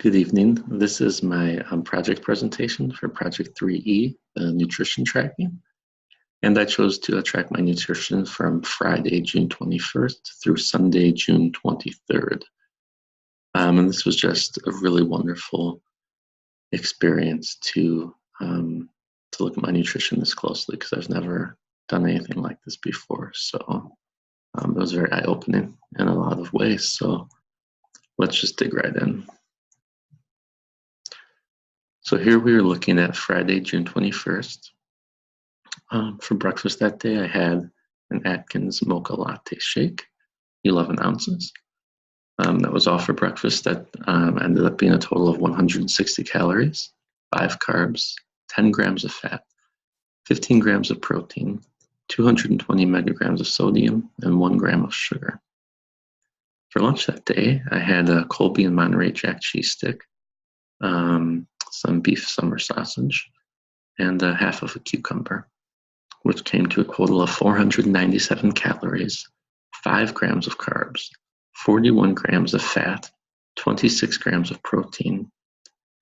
Good evening. This is my project presentation for Project 3E, the nutrition tracking. And I chose to track my nutrition from Friday, June 21st through Sunday, June 23rd. And this was just a really wonderful experience to look at my nutrition this closely because I've never done anything like this before. So it was very eye-opening in a lot of ways. So let's just dig right in. So here we are looking at Friday, June 21st. For breakfast that day, I had an Atkins mocha latte shake, 11 ounces. That was all for breakfast. That ended up being a total of 160 calories, 5 carbs, 10 grams of fat, 15 grams of protein, 220 megagrams of sodium, and 1 gram of sugar. For lunch that day, I had a Colby and Monterey Jack cheese stick, some beef summer sausage, and half of a cucumber, which came to a total of 497 calories, 5 grams of carbs, 41 grams of fat, 26 grams of protein,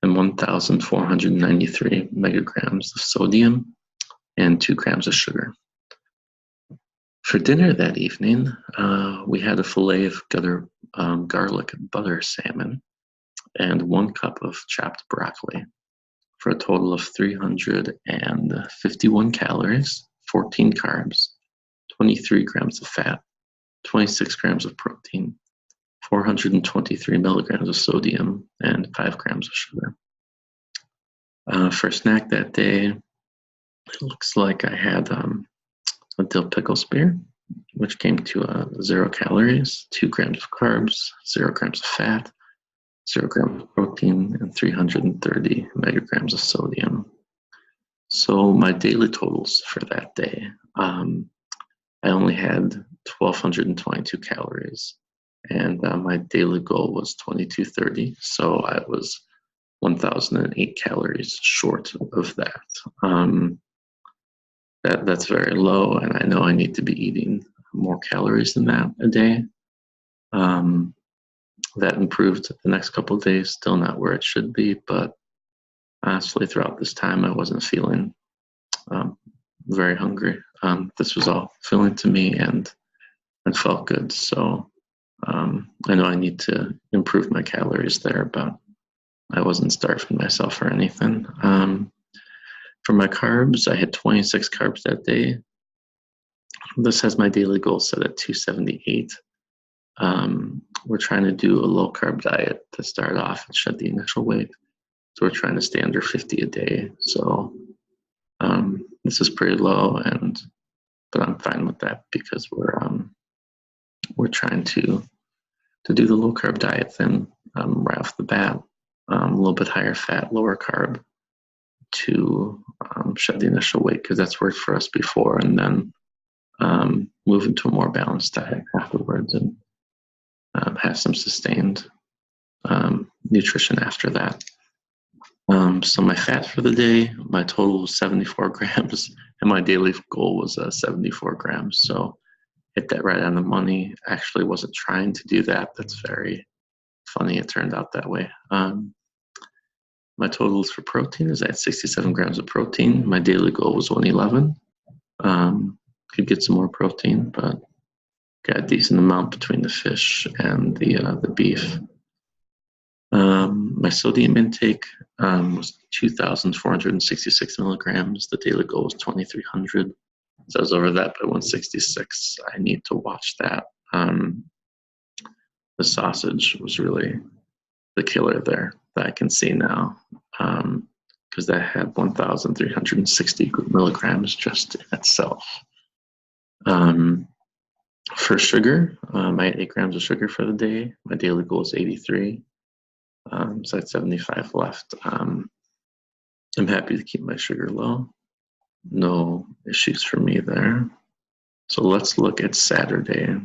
and 1,493 megagrams of sodium, and 2 grams of sugar. For dinner that evening, we had a fillet of garlic butter salmon and 1 cup of chopped broccoli for a total of 351 calories, 14 carbs, 23 grams of fat, 26 grams of protein, 423 milligrams of sodium, and 5 grams of sugar. For snack that day, it looks like I had a dill pickle spear, which came to 0 calories, 2 grams of carbs, 0 grams of fat, 0 grams of protein, and 330 megagrams of sodium. So my daily totals for that day, I only had 1,222 calories, and my daily goal was 2,230, so I was 1,008 calories short of that. That's very low, and I know I need to be eating more calories than that a day. That improved the next couple of days, still not where it should be, but honestly, throughout this time, I wasn't feeling very hungry. This was all filling to me and felt good. So I know I need to improve my calories there, but I wasn't starving myself or anything. For my carbs, I had 26 carbs that day. This has my daily goal set at 278. We're trying to do a low carb diet to start off and shed the initial weight. So we're trying to stay under 50 a day. So this is pretty low, but I'm fine with that because we're trying to do the low carb diet then right off the bat, a little bit higher fat, lower carb to shed the initial weight because that's worked for us before, and then move into a more balanced diet afterwards and have some sustained nutrition after that. So my fat for the day, my total was 74 grams, and my daily goal was 74 grams. So hit that right on the money. Actually wasn't trying to do that. That's very funny. It turned out that way. My totals for protein is at 67 grams of protein. My daily goal was 111. Could get some more protein, but got a decent amount between the fish and the beef. My sodium intake was 2,466 milligrams. The daily goal was 2,300. So I was over that by 166. I need to watch that. The sausage was really the killer there that I can see now, because that had 1,360 milligrams just in itself. For sugar, I had 8 grams of sugar for the day. My daily goal is 83. So I had 75 left. I'm happy to keep my sugar low. No issues for me there. So let's look at Saturday.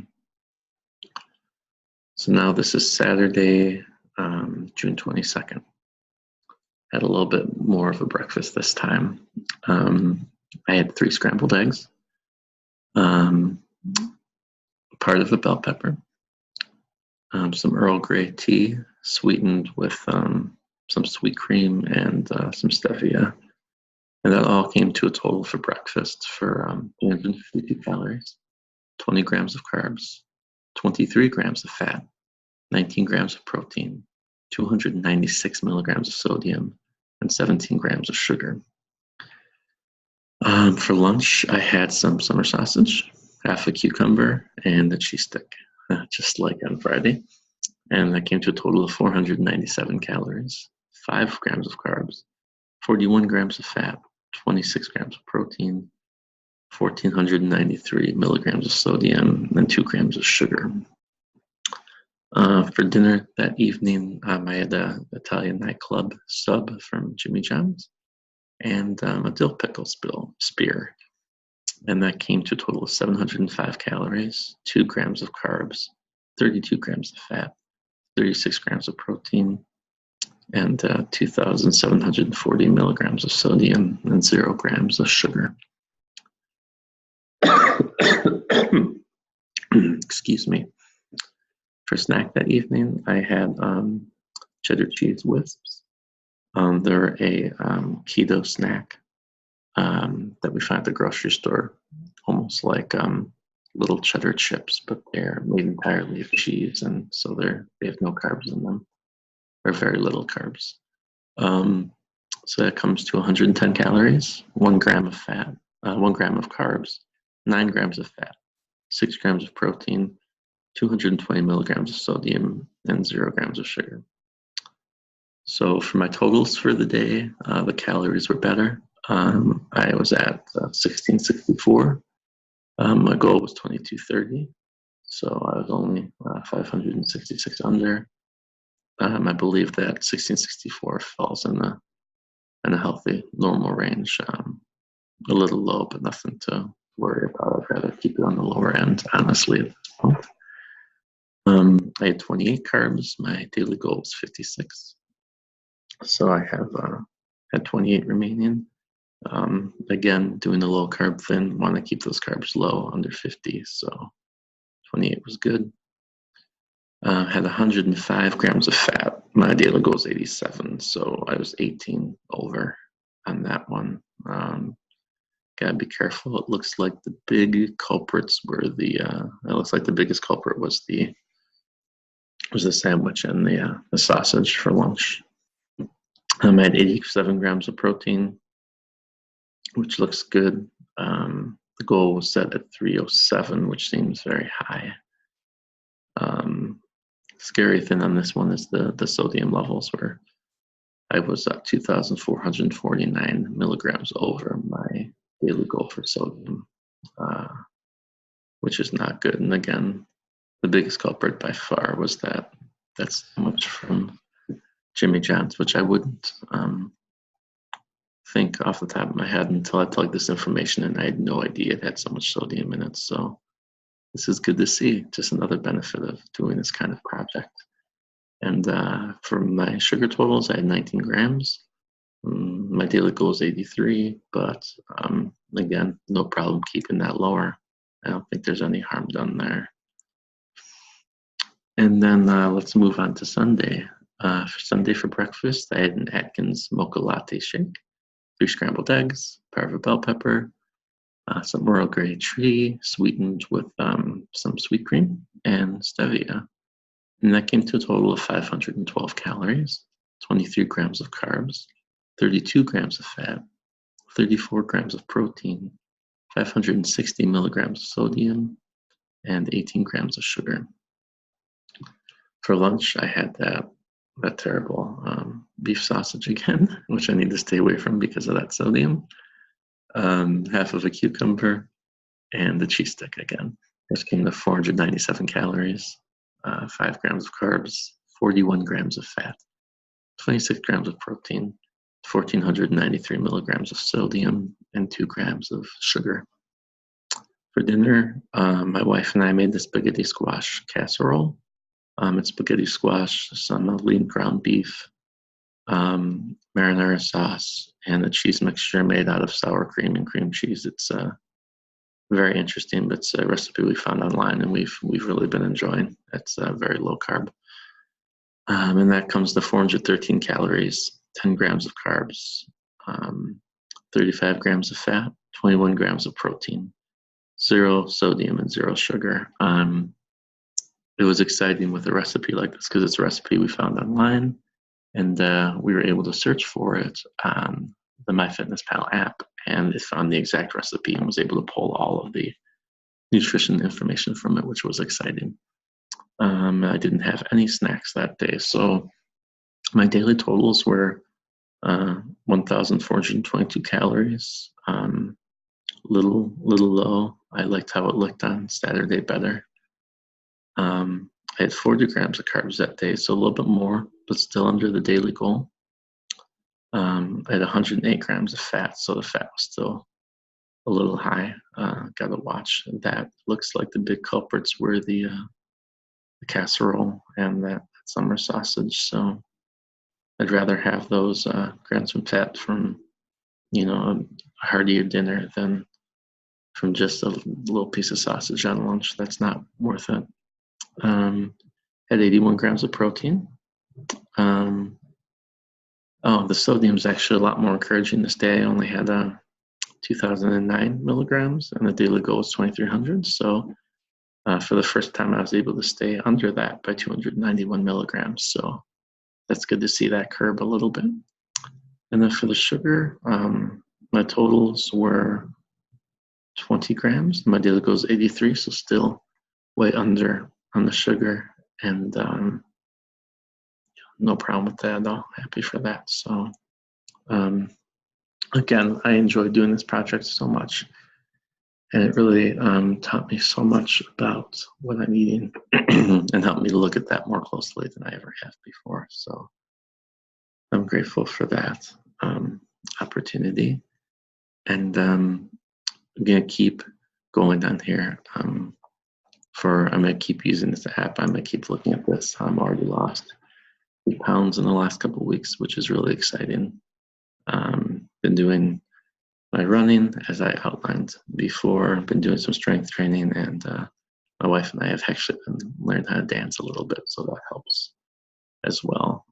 So now this is Saturday, June 22nd. Had a little bit more of a breakfast this time. I had 3 scrambled eggs, part of a bell pepper, some Earl Grey tea, sweetened with some sweet cream and some stevia. And that all came to a total for breakfast for 352 calories, 20 grams of carbs, 23 grams of fat, 19 grams of protein, 296 milligrams of sodium, and 17 grams of sugar. For lunch, I had some summer sausage, half a cucumber, and a cheese stick, just like on Friday. And that came to a total of 497 calories, 5 grams of carbs, 41 grams of fat, 26 grams of protein, 1,493 milligrams of sodium, and 2 grams of sugar. For dinner that evening, I had an Italian nightclub sub from Jimmy John's and a dill pickle spear. And that came to a total of 705 calories, 2 grams of carbs, 32 grams of fat, 36 grams of protein, and 2,740 milligrams of sodium and 0 grams of sugar. Excuse me. For snack that evening, I had cheddar cheese wisps. They're a keto snack that we find at the grocery store, almost like little cheddar chips, but they're made entirely of cheese, and so they have no carbs in them, or very little carbs. So that comes to 110 calories, 1 gram of fat, 1 gram of carbs, 9 grams of fat, 6 grams of protein, 220 milligrams of sodium, and 0 grams of sugar. So for my totals for the day, the calories were better. I was at 1664. My goal was 2230, so I was only 566 under. I believe that 1664 falls in a healthy, normal range. A little low, but nothing to worry about. I'd rather keep it on the lower end, honestly, at this point. I had 28 carbs. My daily goal was 56. So I have had 28 remaining. Again, doing the low carb thing, want to keep those carbs low, under 50. So 28 was good. Had 105 grams of fat. My daily goal is 87, so I was 18 over on that one. Gotta be careful. It looks like the big culprits were it looks like the biggest culprit was the sandwich and the sausage for lunch. I had 87 grams of protein, which looks good. The goal was set at 307, which seems very high. Scary thing on this one is the sodium levels, where I was at 2,449 milligrams over my daily goal for sodium, which is not good. And again, the biggest culprit by far was that sandwich from Jimmy John's, which I wouldn't think off the top of my head until I plugged this information in. I had no idea it had so much sodium in it. So this is good to see. Just another benefit of doing this kind of project. And for my sugar totals, I had 19 grams. My daily goal is 83, but again, no problem keeping that lower. I don't think there's any harm done there. And then let's move on to Sunday. For Sunday for breakfast, I had an Atkins mocha latte shake, 3 scrambled eggs, Parva bell pepper, some Earl Grey tea sweetened with some sweet cream and stevia. And that came to a total of 512 calories, 23 grams of carbs, 32 grams of fat, 34 grams of protein, 560 milligrams of sodium, and 18 grams of sugar. For lunch, I had that terrible beef sausage again, which I need to stay away from because of that sodium. Half of a cucumber, and the cheese stick again. This came to 497 calories, 5 grams of carbs, 41 grams of fat, 26 grams of protein, 1,493 milligrams of sodium, and 2 grams of sugar. For dinner, my wife and I made the spaghetti squash casserole. It's spaghetti squash, some lean ground beef, marinara sauce, and a cheese mixture made out of sour cream and cream cheese. It's very interesting, but it's a recipe we found online, and we've really been enjoying. It's very low carb. And that comes to 413 calories, 10 grams of carbs, 35 grams of fat, 21 grams of protein, 0 sodium and 0 sugar. It was exciting with a recipe like this because it's a recipe we found online, and we were able to search for it on the MyFitnessPal app, and it found the exact recipe and was able to pull all of the nutrition information from it, which was exciting. I didn't have any snacks that day, so my daily totals were 1,422 calories. Little low. I liked how it looked on Saturday better. I had 40 grams of carbs that day, so a little bit more, but still under the daily goal. I had 108 grams of fat, so the fat was still a little high. Got to watch that. Looks like the big culprits were the casserole and that summer sausage. So I'd rather have those grams of fat from, a heartier dinner than from just a little piece of sausage on lunch. That's not worth it. Had 81 grams of protein. The sodium's actually a lot more encouraging this day. I only had 2,009 milligrams, and the daily goal is 2,300. So for the first time, I was able to stay under that by 291 milligrams. So that's good to see that curb a little bit. And then for the sugar, my totals were 20 grams. My daily goal is 83, so still way under on the sugar, and no problem with that at all. Happy for that. So again, I enjoyed doing this project so much, and it really taught me so much about what I'm eating and helped me to look at that more closely than I ever have before. So I'm grateful for that opportunity, and I'm gonna keep going on here. I'm gonna keep using this app. I'm gonna keep looking at this. I'm already lost 3 pounds in the last couple of weeks, which is really exciting. Been doing my running, as I outlined before. Been doing some strength training, and my wife and I have actually been learning how to dance a little bit, so that helps as well.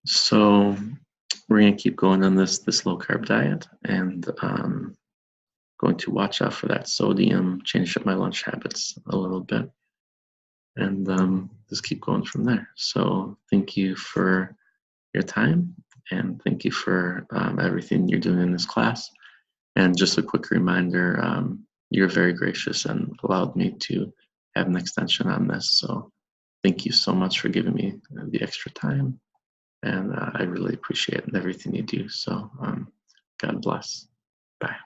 So we're gonna keep going on this low carb diet, and going to watch out for that sodium, change up my lunch habits a little bit, and just keep going from there. So thank you for your time, and thank you for everything you're doing in this class. And just a quick reminder, you're very gracious and allowed me to have an extension on this. So thank you so much for giving me the extra time, and I really appreciate everything you do. So God bless. Bye.